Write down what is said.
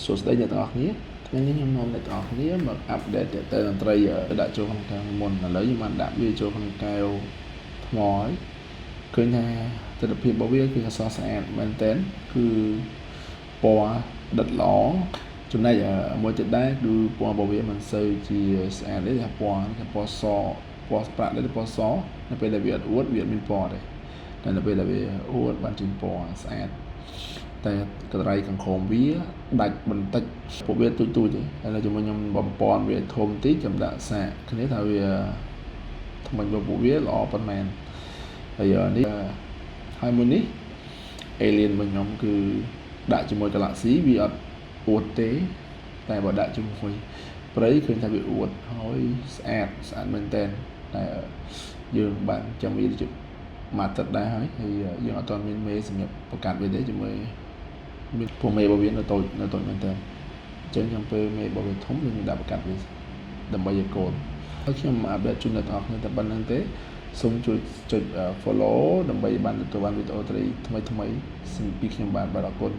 សួស្តីអ្នកទាំងអស់គ្នាថ្ងៃនេះខ្ញុំនាំអ្នកទាំងអស់គ្នាមកអាប់ដេតទៅតន្ត្រីដាក់ចូលក្នុងការមុនឥឡូវខ្ញុំបានដាក់វាចូលក្នុងកែវថ្មហើយឃើញថាទិដ្ឋភាពរបស់វាគឺអសស្អាតមែនទែនគឺពណ៌ដិតល្អចំណែកមួយទៀតដែរគឺពណ៌របស់វាមិនសូវជាស្អាតទេថាពណ៌សពណ៌ប្រាក់ដែរពណ៌សនៅពេលដែលវាអត់អួតវាអត់មានពណ៌ទេតែនៅពេលដែលវាអួតបានចេញពណ៌ស្អាតតែកន្ត្រៃខាងក្រោមវាដាច់បន្តិចពួកវាទូចទេហើយនៅជាមួយខ្ញុំបំពន់វាធំតិចខ្ញុំដាក់សាកគ្នាថាវាថ្មិញរបស់ពួកវាល្អប៉ុន្មានហើយនេះហើយមួយនេះ alien របស់ខ្ញុំគឺដាក់ជាមួយ Galaxy វាអត់អួតទេតែបើដាក់ជាមួយព្រៃឃើញថាវាអួតហើយស្អាតមែនតើតែយើងបានចាំវាទៅមកទឹកដែរហើយយើងអត់ទាន់មានមេសម្រាប់បង្កាត់វាទេជាមួយមានពួកមេរបស់វានៅតូចមែនតើអញ្ចឹងខ្ញុំពេលមេរបស់វាធំយើងដាក់បង្កាត់វាដើម្បីឲ្យកូនហើយខ្ញុំអាប់ដេតជូនអ្នកទាំងអស់គ្នាតែប៉ុណ្្នឹងទេសូមជួយចុច follow ដើម្បីបានទទួលបានវីដេអូថ្មីៗពីខ្ញុំបាទអរគុណ